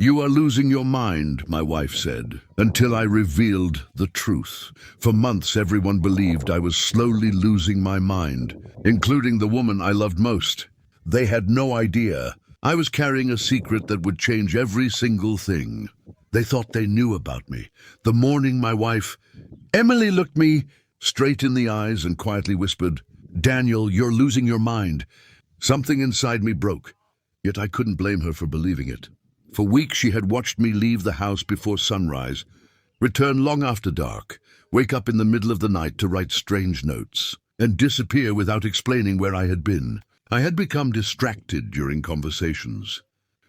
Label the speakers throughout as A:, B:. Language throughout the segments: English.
A: "You are losing your mind," my wife said, until I revealed the truth. For months, everyone believed I was slowly losing my mind, including the woman I loved most. They had no idea I was carrying a secret that would change every single thing. They thought they knew about me. The morning my wife, Emily, looked me straight in the eyes and quietly whispered, "Daniel, you're losing your mind." Something inside me broke, yet I couldn't blame her for believing it. For weeks she had watched me leave the house before sunrise, return long after dark, wake up in the middle of the night to write strange notes, and disappear without explaining where I had been. I had become distracted during conversations,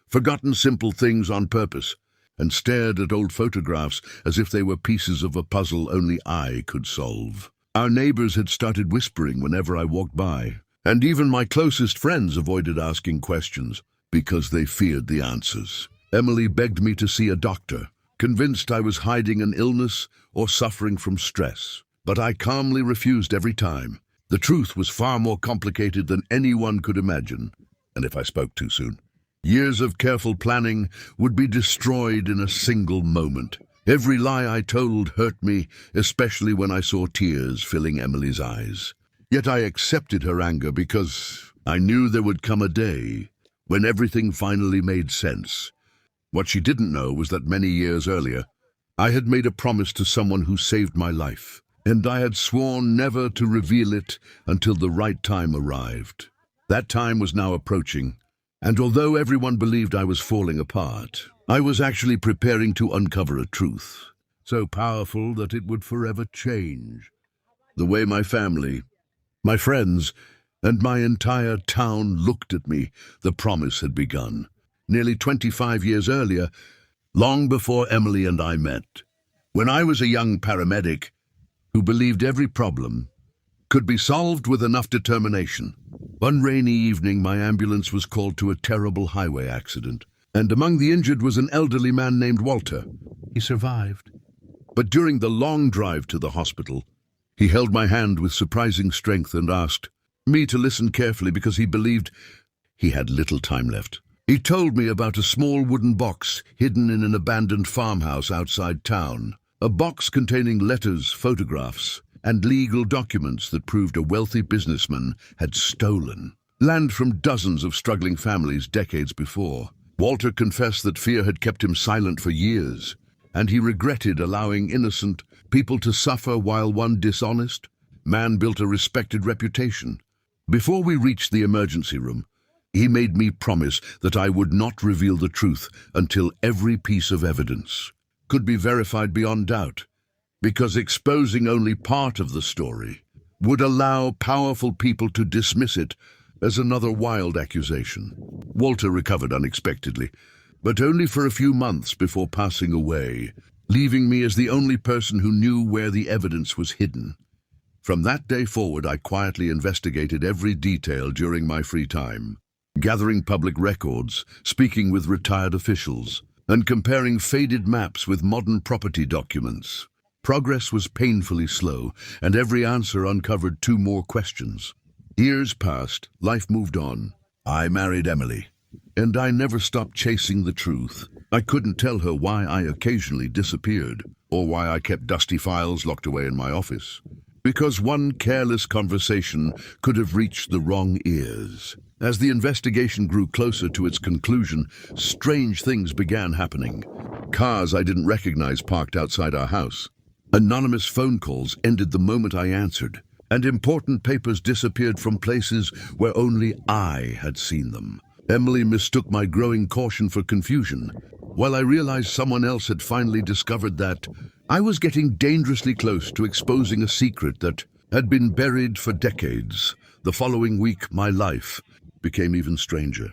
A: forgotten simple things on purpose, and stared at old photographs as if they were pieces of a puzzle only I could solve. Our neighbors had started whispering whenever I walked by, and even my closest friends avoided asking questions because they feared the answers. Emily begged me to see a doctor, convinced I was hiding an illness or suffering from stress. But I calmly refused every time. The truth was far more complicated than anyone could imagine, and if I spoke too soon, years of careful planning would be destroyed in a single moment. Every lie I told hurt me, especially when I saw tears filling Emily's eyes. Yet I accepted her anger because I knew there would come a day when everything finally made sense. What she didn't know was that many years earlier, I had made a promise to someone who saved my life, and I had sworn never to reveal it until the right time arrived. That time was now approaching, and although everyone believed I was falling apart, I was actually preparing to uncover a truth, so powerful that it would forever change the way my family, my friends, and my entire town looked at me. The promise had begun. Nearly 25 years earlier, long before Emily and I met, when I was a young paramedic who believed every problem could be solved with enough determination. One rainy evening, my ambulance was called to a terrible highway accident, and among the injured was an elderly man named Walter. He survived. But during the long drive to the hospital, he held my hand with surprising strength and asked me to listen carefully because he believed he had little time left. He told me about a small wooden box hidden in an abandoned farmhouse outside town, a box containing letters, photographs, and legal documents that proved a wealthy businessman had stolen land from dozens of struggling families decades before. Walter confessed that fear had kept him silent for years, and he regretted allowing innocent people to suffer while one dishonest man built a respected reputation. Before we reached the emergency room, he made me promise that I would not reveal the truth until every piece of evidence could be verified beyond doubt, because exposing only part of the story would allow powerful people to dismiss it as another wild accusation. Walter recovered unexpectedly, but only for a few months before passing away, leaving me as the only person who knew where the evidence was hidden. From that day forward, I quietly investigated every detail during my free time, gathering public records, speaking with retired officials, and comparing faded maps with modern property documents. Progress was painfully slow, and every answer uncovered 2 more questions. Years passed, life moved on. I married Emily, and I never stopped chasing the truth. I couldn't tell her why I occasionally disappeared, or why I kept dusty files locked away in my office. Because one careless conversation could have reached the wrong ears. As the investigation grew closer to its conclusion, strange things began happening. Cars I didn't recognize parked outside our house. Anonymous phone calls ended the moment I answered, and important papers disappeared from places where only I had seen them. Emily mistook my growing caution for confusion, while I realized someone else had finally discovered that I was getting dangerously close to exposing a secret that had been buried for decades. The following week, my life became even stranger,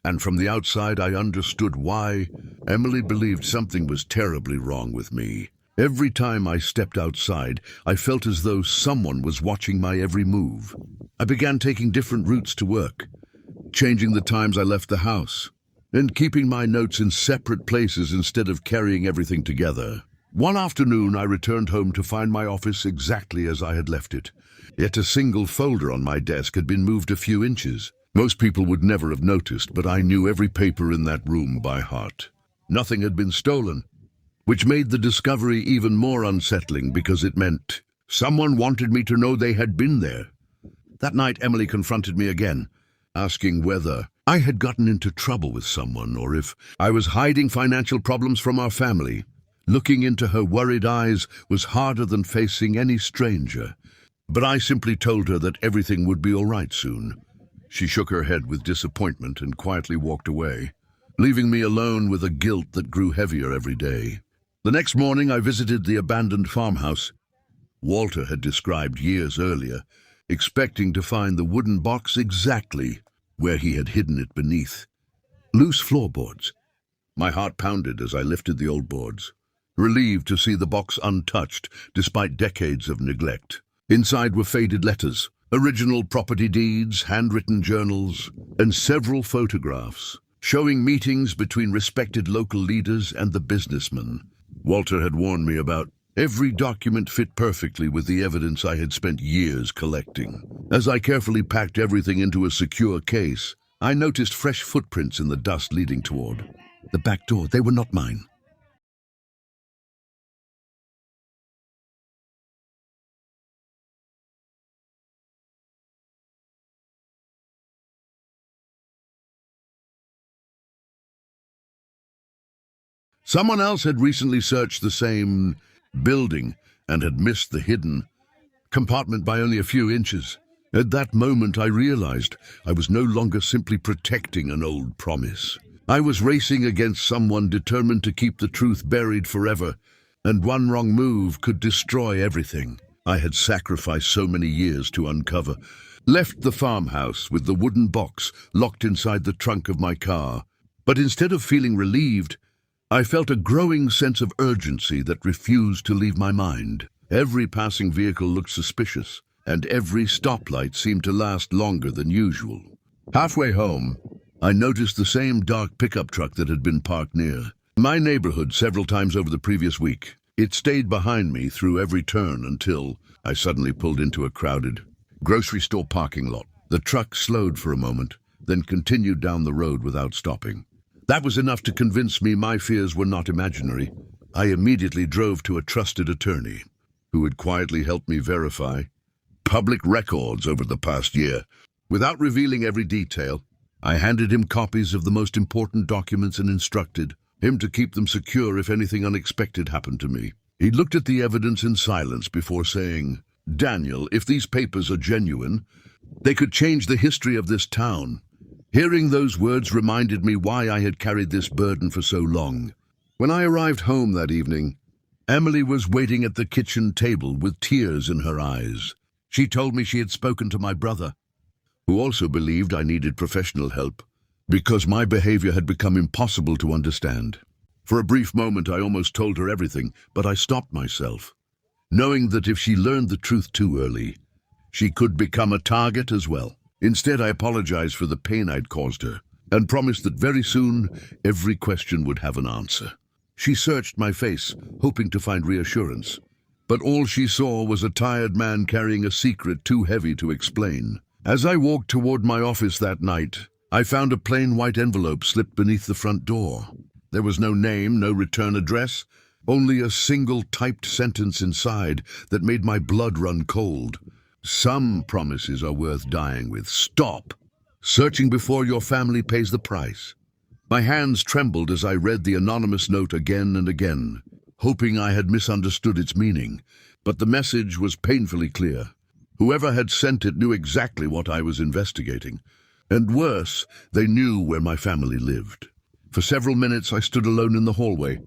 A: and from the outside I understood why Emily believed something was terribly wrong with me. Every time I stepped outside, I felt as though someone was watching my every move. I began taking different routes to work, changing the times I left the house, and keeping my notes in separate places instead of carrying everything together. One afternoon, I returned home to find my office exactly as I had left it. Yet a single folder on my desk had been moved a few inches. Most people would never have noticed, but I knew every paper in that room by heart. Nothing had been stolen, which made the discovery even more unsettling because it meant someone wanted me to know they had been there. That night, Emily confronted me again, asking whether I had gotten into trouble with someone or if I was hiding financial problems from our family. Looking into her worried eyes was harder than facing any stranger, but I simply told her that everything would be all right soon. She shook her head with disappointment and quietly walked away, leaving me alone with a guilt that grew heavier every day. The next morning, I visited the abandoned farmhouse Walter had described years earlier, expecting to find the wooden box exactly where he had hidden it beneath loose floorboards. My heart pounded as I lifted the old boards, relieved to see the box untouched despite decades of neglect. Inside were faded letters, original property deeds, handwritten journals, and several photographs showing meetings between respected local leaders and the businessman Walter had warned me about. Every document fit perfectly with the evidence I had spent years collecting. As I carefully packed everything into a secure case, I noticed fresh footprints in the dust leading toward the back door. They were not mine. Someone else had recently searched the same building and had missed the hidden compartment by only a few inches. At that moment, I realized I was no longer simply protecting an old promise. I was racing against someone determined to keep the truth buried forever, and one wrong move could destroy everything I had sacrificed so many years to uncover. Left the farmhouse with the wooden box locked inside the trunk of my car, but instead of feeling relieved, I felt a growing sense of urgency that refused to leave my mind. Every passing vehicle looked suspicious, and every stoplight seemed to last longer than usual. Halfway home, I noticed the same dark pickup truck that had been parked near my neighborhood several times over the previous week. It stayed behind me through every turn until I suddenly pulled into a crowded grocery store parking lot. The truck slowed for a moment, then continued down the road without stopping. That was enough to convince me my fears were not imaginary. I immediately drove to a trusted attorney who had quietly helped me verify public records over the past year. Without revealing every detail, I handed him copies of the most important documents and instructed him to keep them secure if anything unexpected happened to me. He looked at the evidence in silence before saying, "Daniel, if these papers are genuine, they could change the history of this town." Hearing those words reminded me why I had carried this burden for so long. When I arrived home that evening, Emily was waiting at the kitchen table with tears in her eyes. She told me she had spoken to my brother, who also believed I needed professional help because my behavior had become impossible to understand. For a brief moment, I almost told her everything, but I stopped myself, knowing that if she learned the truth too early, she could become a target as well. Instead, I apologized for the pain I'd caused her and promised that very soon every question would have an answer. She searched my face, hoping to find reassurance, but all she saw was a tired man carrying a secret too heavy to explain. As I walked toward my office that night, I found a plain white envelope slipped beneath the front door. There was no name, no return address, only a single typed sentence inside that made my blood run cold. "Some promises are worth dying with. Stop searching before your family pays the price." My hands trembled as I read the anonymous note again and again, hoping I had misunderstood its meaning. But the message was painfully clear. Whoever had sent it knew exactly what I was investigating. And worse, they knew where my family lived. For several minutes I stood alone in the hallway,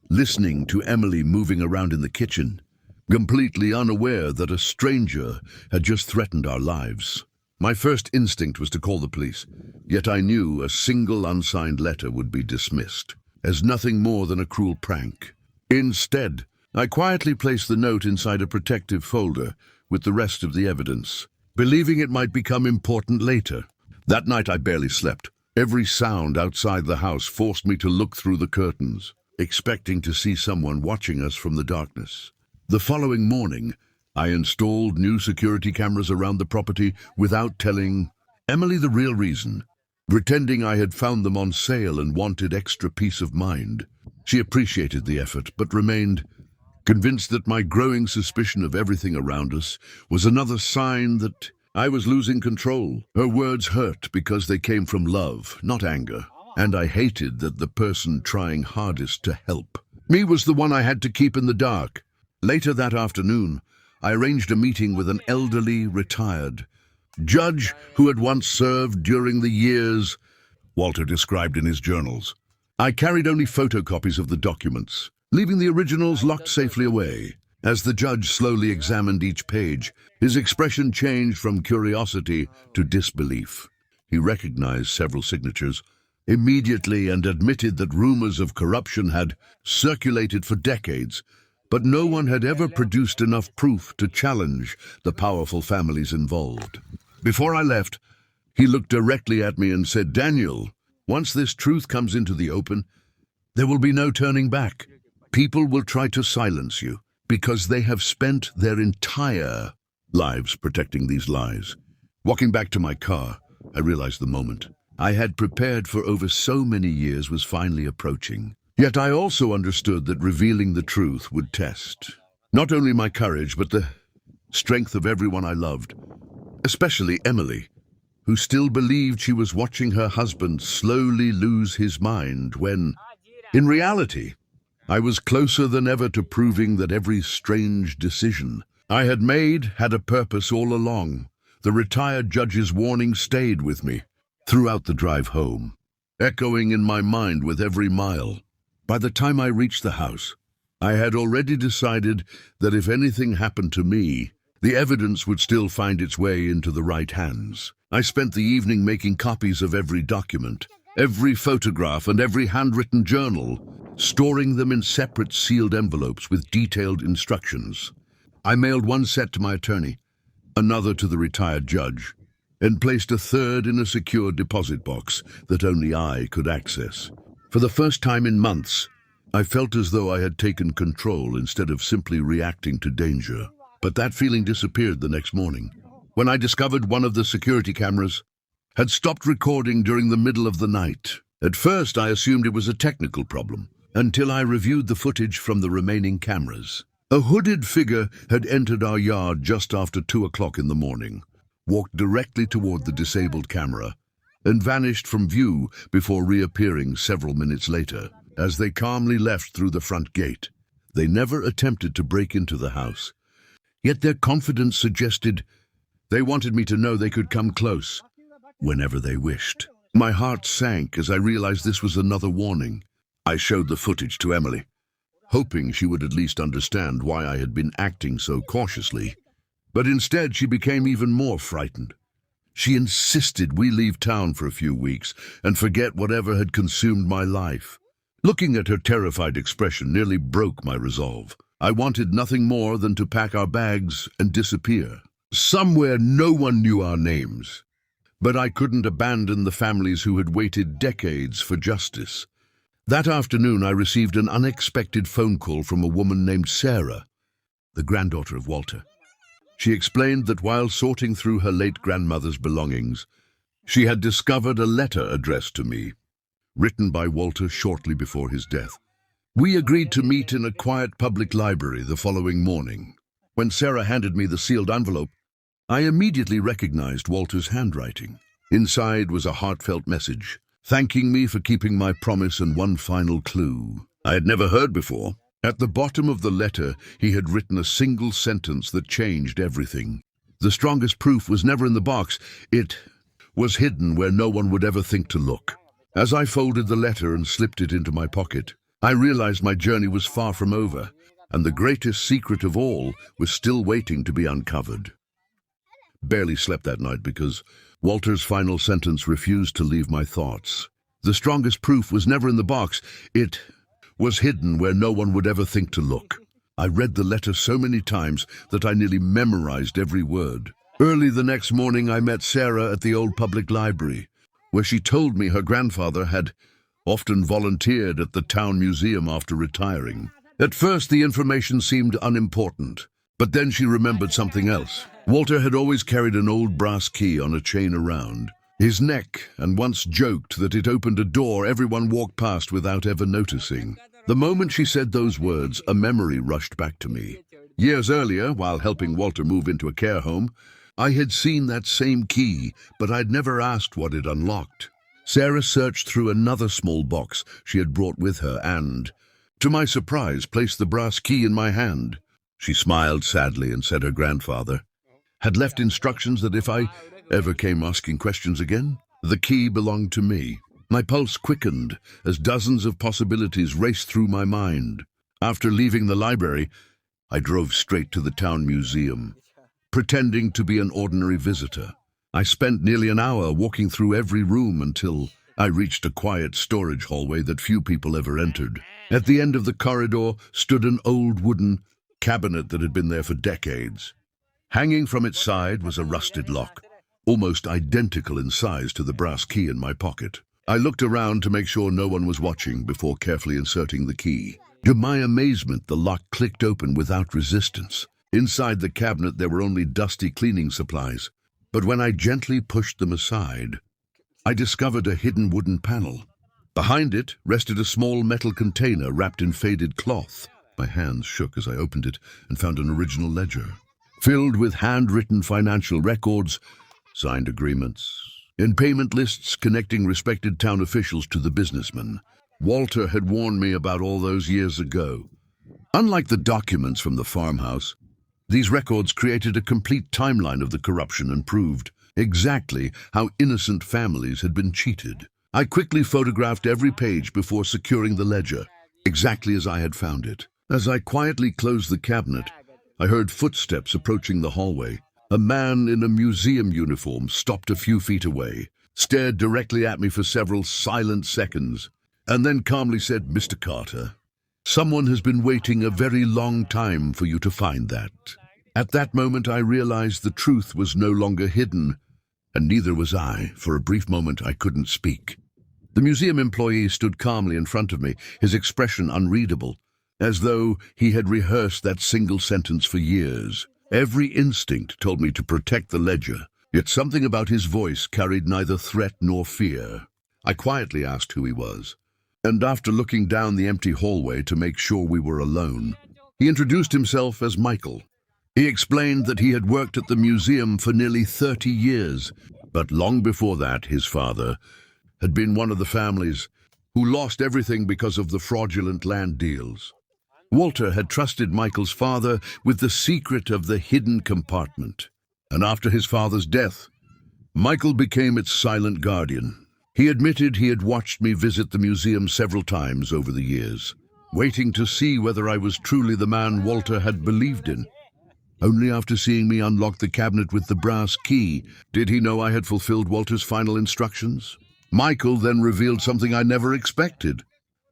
A: listening to Emily moving around in the kitchen, completely unaware that a stranger had just threatened our lives. My first instinct was to call the police, yet I knew a single unsigned letter would be dismissed as nothing more than a cruel prank. Instead, I quietly placed the note inside a protective folder with the rest of the evidence, believing it might become important later. That night I barely slept. Every sound outside the house forced me to look through the curtains, expecting to see someone watching us from the darkness. The following morning, I installed new security cameras around the property without telling Emily the real reason. pretending I had found them on sale and wanted extra peace of mind. She appreciated the effort, but remained convinced that my growing suspicion of everything around us was another sign that I was losing control. Her words hurt because they came from love, not anger, and I hated that the person trying hardest to help me was the one I had to keep in the dark. Later that afternoon, I arranged a meeting with an elderly, retired judge who had once served during the years Walter described in his journals. I carried only photocopies of the documents, leaving the originals locked safely away. As the judge slowly examined each page, his expression changed from curiosity to disbelief. He recognized several signatures immediately and admitted that rumors of corruption had circulated for decades, but no one had ever produced enough proof to challenge the powerful families involved. Before I left, he looked directly at me and said, "Daniel, once this truth comes into the open, there will be no turning back. People will try to silence you because they have spent their entire lives protecting these lies." Walking back to my car, I realized the moment I had prepared for over so many years was finally approaching. Yet I also understood that revealing the truth would test not only my courage, but the strength of everyone I loved, especially Emily, who still believed she was watching her husband slowly lose his mind when, in reality, I was closer than ever to proving that every strange decision I had made had a purpose all along. The retired judge's warning stayed with me throughout the drive home, echoing in my mind with every mile. By the time I reached the house, I had already decided that if anything happened to me, the evidence would still find its way into the right hands. I spent the evening making copies of every document, every photograph, and every handwritten journal, storing them in separate sealed envelopes with detailed instructions. I mailed one set to my attorney, another to the retired judge, and placed a third in a secure deposit box that only I could access. For the first time in months, I felt as though I had taken control instead of simply reacting to danger. But that feeling disappeared the next morning, when I discovered one of the security cameras had stopped recording during the middle of the night. At first, I assumed it was a technical problem, until I reviewed the footage from the remaining cameras. A hooded figure had entered our yard just after 2 o'clock in the morning, walked directly toward the disabled camera, and vanished from view before reappearing several minutes later, as they calmly left through the front gate. They never attempted to break into the house, yet their confidence suggested they wanted me to know they could come close whenever they wished. My heart sank as I realized this was another warning. I showed the footage to Emily, hoping she would at least understand why I had been acting so cautiously. But instead, she became even more frightened. She insisted we leave town for a few weeks and forget whatever had consumed my life. Looking at her terrified expression nearly broke my resolve. I wanted nothing more than to pack our bags and disappear. Somewhere no one knew our names, but I couldn't abandon the families who had waited decades for justice. That afternoon, I received an unexpected phone call from a woman named Sarah, the granddaughter of Walter. She explained that while sorting through her late grandmother's belongings, she had discovered a letter addressed to me, written by Walter shortly before his death. We agreed to meet in a quiet public library the following morning. When Sarah handed me the sealed envelope, I immediately recognized Walter's handwriting. Inside was a heartfelt message, thanking me for keeping my promise and one final clue I had never heard before. At the bottom of the letter, he had written a single sentence that changed everything. The strongest proof was never in the box. It was hidden where no one would ever think to look. As I folded the letter and slipped it into my pocket, I realized my journey was far from over, and the greatest secret of all was still waiting to be uncovered. Barely slept that night because Walter's final sentence refused to leave my thoughts. The strongest proof was never in the box. It was hidden where no one would ever think to look. I read the letter so many times that I nearly memorized every word. Early the next morning, I met Sarah at the old public library, where she told me her grandfather had often volunteered at the town museum after retiring. At first, the information seemed unimportant, but then she remembered something else. Walter had always carried an old brass key on a chain around, his neck, and once joked that it opened a door everyone walked past without ever noticing. The moment she said those words, a memory rushed back to me. Years earlier, while helping Walter move into a care home, I had seen that same key, but I'd never asked what it unlocked. Sarah searched through another small box she had brought with her and, to my surprise, placed the brass key in my hand. She smiled sadly and said her grandfather had left instructions that if I ever came asking questions again, the key belonged to me. My pulse quickened as dozens of possibilities raced through my mind. After leaving the library, I drove straight to the town museum, pretending to be an ordinary visitor. I spent nearly an hour walking through every room until I reached a quiet storage hallway that few people ever entered. At the end of the corridor stood an old wooden cabinet that had been there for decades. Hanging from its side was a rusted lock, almost identical in size to the brass key in my pocket. I looked around to make sure no one was watching before carefully inserting the key. To my amazement, the lock clicked open without resistance. Inside the cabinet there were only dusty cleaning supplies, but when I gently pushed them aside, I discovered a hidden wooden panel. Behind it rested a small metal container wrapped in faded cloth. My hands shook as I opened it and found an original ledger, filled with handwritten financial records, signed agreements, and payment lists connecting respected town officials to the businessman. Walter had warned me about all those years ago. Unlike the documents from the farmhouse, these records created a complete timeline of the corruption and proved exactly how innocent families had been cheated. I quickly photographed every page before securing the ledger, exactly as I had found it. As I quietly closed the cabinet, I heard footsteps approaching the hallway. A man in a museum uniform stopped a few feet away, stared directly at me for several silent seconds, and then calmly said, "Mr. Carter, someone has been waiting a very long time for you to find that." At that moment, I realized the truth was no longer hidden, and neither was I. For a brief moment, I couldn't speak. The museum employee stood calmly in front of me, his expression unreadable, as though he had rehearsed that single sentence for years. Every instinct told me to protect the ledger, yet something about his voice carried neither threat nor fear. I quietly asked who he was, and after looking down the empty hallway to make sure we were alone, he introduced himself as Michael. He explained that he had worked at the museum for nearly 30 years, but long before that, his father had been one of the families who lost everything because of the fraudulent land deals. Walter had trusted Michael's father with the secret of the hidden compartment, and after his father's death, Michael became its silent guardian. He admitted he had watched me visit the museum several times over the years, waiting to see whether I was truly the man Walter had believed in. Only after seeing me unlock the cabinet with the brass key did he know I had fulfilled Walter's final instructions. Michael then revealed something I never expected.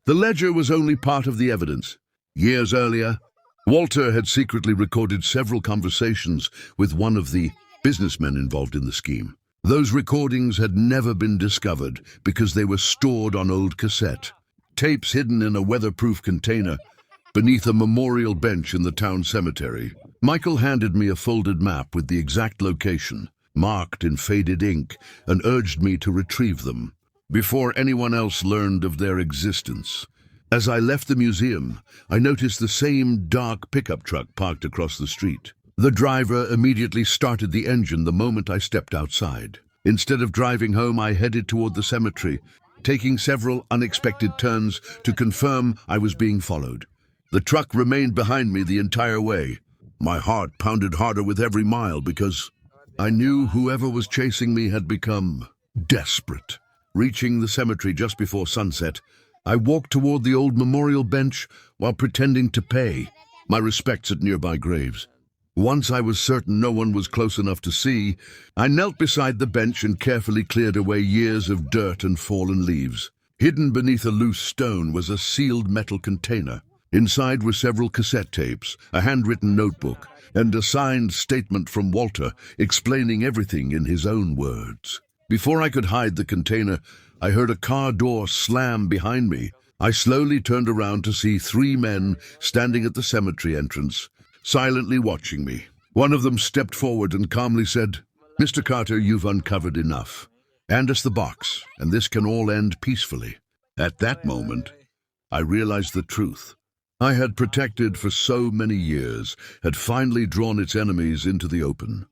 A: The ledger was only part of the evidence. Years earlier, Walter had secretly recorded several conversations with one of the businessmen involved in the scheme. Those recordings had never been discovered because they were stored on old cassette tapes hidden in a weatherproof container beneath a memorial bench in the town cemetery. Michael handed me a folded map with the exact location, marked in faded ink, and urged me to retrieve them before anyone else learned of their existence. As I left the museum, I noticed the same dark pickup truck parked across the street. The driver immediately started the engine the moment I stepped outside. Instead of driving home, I headed toward the cemetery, taking several unexpected turns to confirm I was being followed. The truck remained behind me the entire way. My heart pounded harder with every mile because I knew whoever was chasing me had become desperate. Reaching the cemetery just before sunset, I walked toward the old memorial bench while pretending to pay my respects at nearby graves. Once I was certain no one was close enough to see, I knelt beside the bench and carefully cleared away years of dirt and fallen leaves. Hidden beneath a loose stone was a sealed metal container. Inside were several cassette tapes, a handwritten notebook, and a signed statement from Walter explaining everything in his own words. Before I could hide the container, I heard a car door slam behind me. I slowly turned around to see 3 men standing at the cemetery entrance, silently watching me. One of them stepped forward and calmly said, "Mr. Carter, you've uncovered enough. Hand us the box, and this can all end peacefully. At that moment, I realized the truth. I had protected for so many years, had finally drawn its enemies into the open.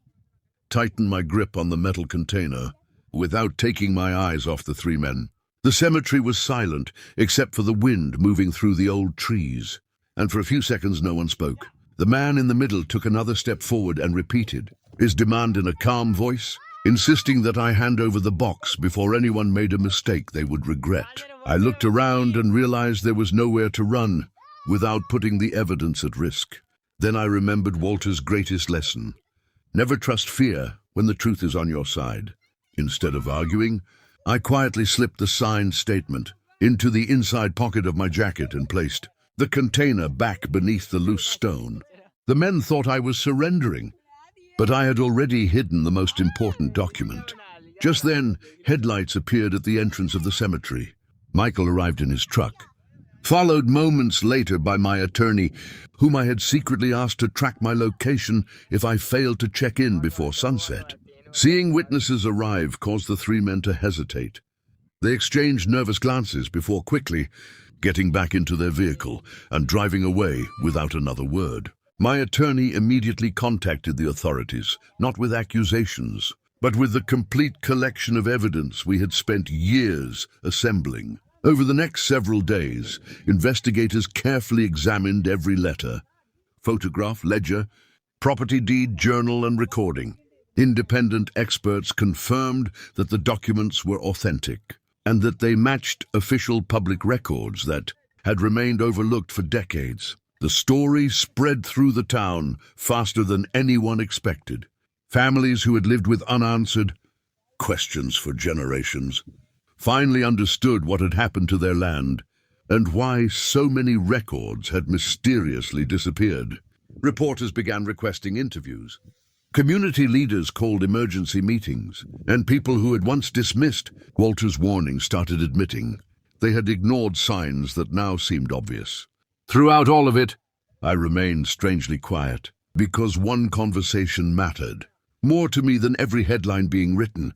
A: Tightened my grip on the metal container, without taking my eyes off the three men. The cemetery was silent, except for the wind moving through the old trees. And for a few seconds no one spoke. The man in the middle took another step forward and repeated his demand in a calm voice, insisting that I hand over the box before anyone made a mistake they would regret. I looked around and realized there was nowhere to run without putting the evidence at risk. Then I remembered Walter's greatest lesson. Never trust fear when the truth is on your side. Instead of arguing, I quietly slipped the signed statement into the inside pocket of my jacket and placed the container back beneath the loose stone. The men thought I was surrendering, but I had already hidden the most important document. Just then, headlights appeared at the entrance of the cemetery. Michael arrived in his truck, followed moments later by my attorney, whom I had secretly asked to track my location if I failed to check in before sunset. Seeing witnesses arrive caused the three men to hesitate. They exchanged nervous glances before quickly getting back into their vehicle and driving away without another word. My attorney immediately contacted the authorities, not with accusations, but with the complete collection of evidence we had spent years assembling. Over the next several days, investigators carefully examined every letter, photograph, ledger, property deed, journal, and recording. Independent experts confirmed that the documents were authentic and that they matched official public records that had remained overlooked for decades. The story spread through the town faster than anyone expected. Families who had lived with unanswered questions for generations finally understood what had happened to their land and why so many records had mysteriously disappeared. Reporters began requesting interviews. Community leaders called emergency meetings, and people who had once dismissed Walter's warning started admitting they had ignored signs that now seemed obvious. Throughout all of it, I remained strangely quiet, because one conversation mattered more to me than every headline being written.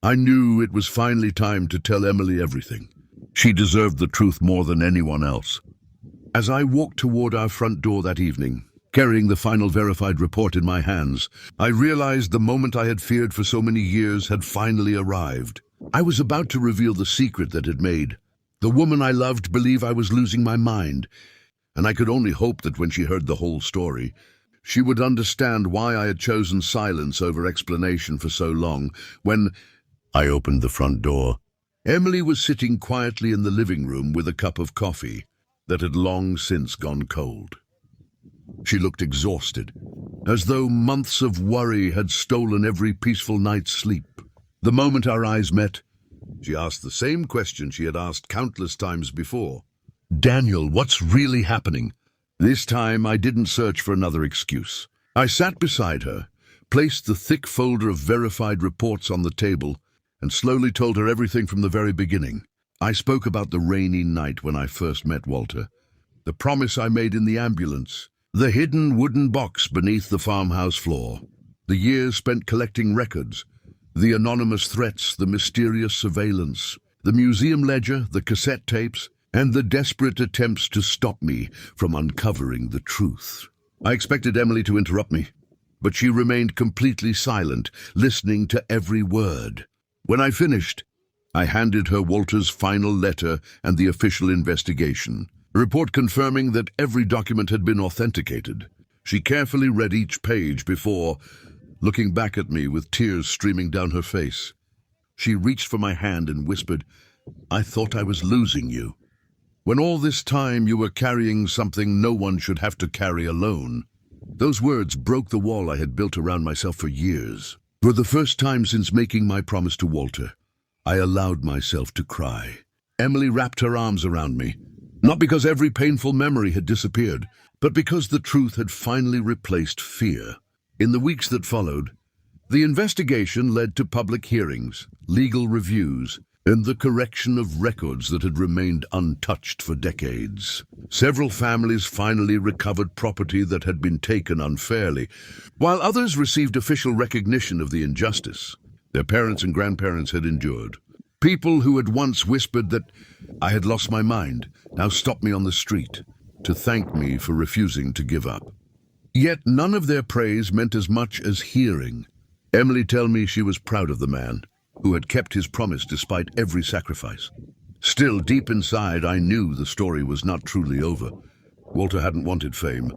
A: I knew it was finally time to tell Emily everything. She deserved the truth more than anyone else. As I walked toward our front door that evening, carrying the final verified report in my hands, I realized the moment I had feared for so many years had finally arrived. I was about to reveal the secret that had made the woman I loved believe I was losing my mind, and I could only hope that when she heard the whole story, she would understand why I had chosen silence over explanation for so long. When I opened the front door, Emily was sitting quietly in the living room with a cup of coffee that had long since gone cold. She looked exhausted, as though months of worry had stolen every peaceful night's sleep. The moment our eyes met, she asked the same question she had asked countless times before. "Daniel, what's really happening?" This time I didn't search for another excuse. I sat beside her, placed the thick folder of verified reports on the table, and slowly told her everything from the very beginning. I spoke about the rainy night when I first met Walter, the promise I made in the ambulance, the hidden wooden box beneath the farmhouse floor, the years spent collecting records, the anonymous threats, the mysterious surveillance, the museum ledger, the cassette tapes, and the desperate attempts to stop me from uncovering the truth. I expected Emily to interrupt me, but she remained completely silent, listening to every word. When I finished, I handed her Walter's final letter and the official investigation, a report confirming that every document had been authenticated. She carefully read each page before looking back at me with tears streaming down her face. She reached for my hand and whispered, "I thought I was losing you. When all this time you were carrying something no one should have to carry alone." Those words broke the wall I had built around myself for years. For the first time since making my promise to Walter, I allowed myself to cry. Emily wrapped her arms around me, not because every painful memory had disappeared, but because the truth had finally replaced fear. In the weeks that followed, the investigation led to public hearings, legal reviews, and the correction of records that had remained untouched for decades. Several families finally recovered property that had been taken unfairly, while others received official recognition of the injustice. their parents and grandparents had endured. People who had once whispered that I had lost my mind now stopped me on the street to thank me for refusing to give up. Yet none of their praise meant as much as hearing Emily tell me she was proud of the man who had kept his promise despite every sacrifice. Still, deep inside, I knew the story was not truly over. Walter hadn't wanted fame,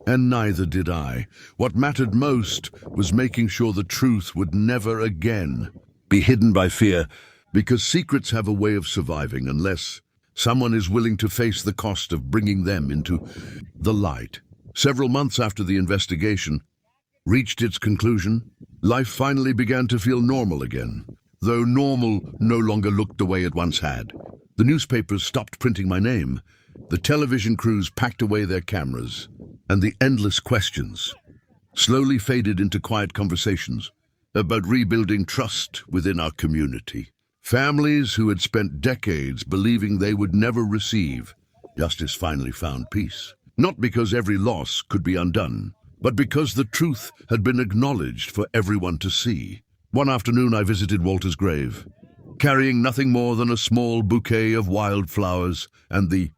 A: and neither did I. What mattered most was making sure the truth would never again be hidden by fear, because secrets have a way of surviving unless someone is willing to face the cost of bringing them into the light. Several months after the investigation reached its conclusion, life finally began to feel normal again, though normal no longer looked the way it once had. The newspapers stopped printing my name, the television crews packed away their cameras, and the endless questions slowly faded into quiet conversations about rebuilding trust within our community. Families who had spent decades believing they would never receive justice finally found peace. Not because every loss could be undone, but because the truth had been acknowledged for everyone to see. One afternoon I visited Walter's grave, carrying nothing more than a small bouquet of wildflowers and the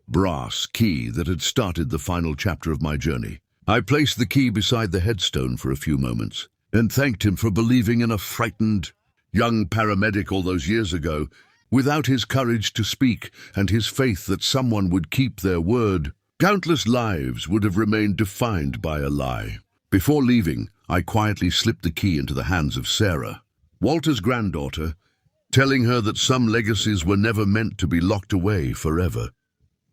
A: brass key that had started the final chapter of my journey. I placed the key beside the headstone for a few moments and thanked him for believing in a frightened young paramedic all those years ago. Without his courage to speak and his faith that someone would keep their word, countless lives would have remained defined by a lie. Before leaving, I quietly slipped the key into the hands of Sarah, Walter's granddaughter, telling her that some legacies were never meant to be locked away forever.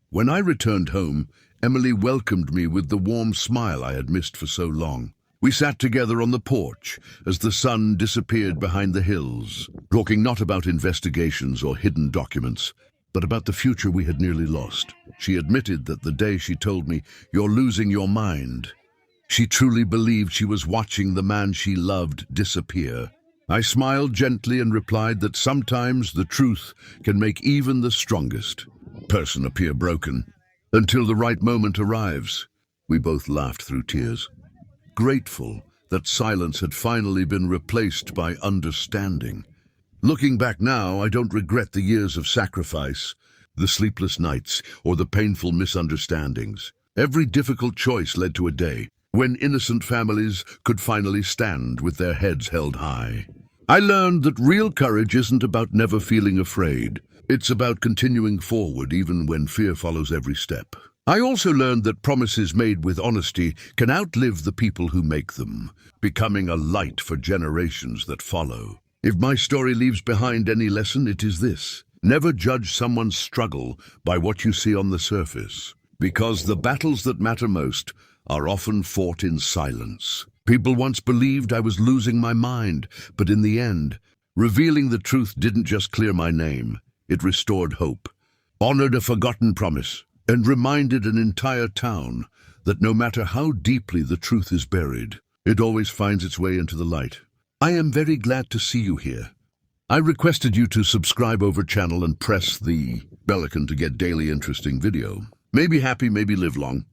A: When I returned home, Emily welcomed me with the warm smile I had missed for so long. We sat together on the porch as the sun disappeared behind the hills, talking not about investigations or hidden documents, but about the future we had nearly lost. She admitted that the day she told me, "You're losing your mind," she truly believed she was watching the man she loved disappear. I smiled gently and replied that sometimes the truth can make even the strongest person appear broken, until the right moment arrives. We both laughed through tears, grateful that silence had finally been replaced by understanding. Looking back now, I don't regret the years of sacrifice, the sleepless nights, or the painful misunderstandings. Every difficult choice led to a day when innocent families could finally stand with their heads held high. I learned that real courage isn't about never feeling afraid. It's about continuing forward even when fear follows every step. I also learned that promises made with honesty can outlive the people who make them, becoming a light for generations that follow. If my story leaves behind any lesson, it is this: never judge someone's struggle by what you see on the surface, because the battles that matter most are often fought in silence. People once believed I was losing my mind, but in the end, revealing the truth didn't just clear my name, it restored hope, honored a forgotten promise, and reminded an entire town that no matter how deeply the truth is buried, it always finds its way into the light. I am very glad to see you here. I requested you to subscribe over channel and press the bell icon to get daily interesting video. Maybe happy, maybe live long.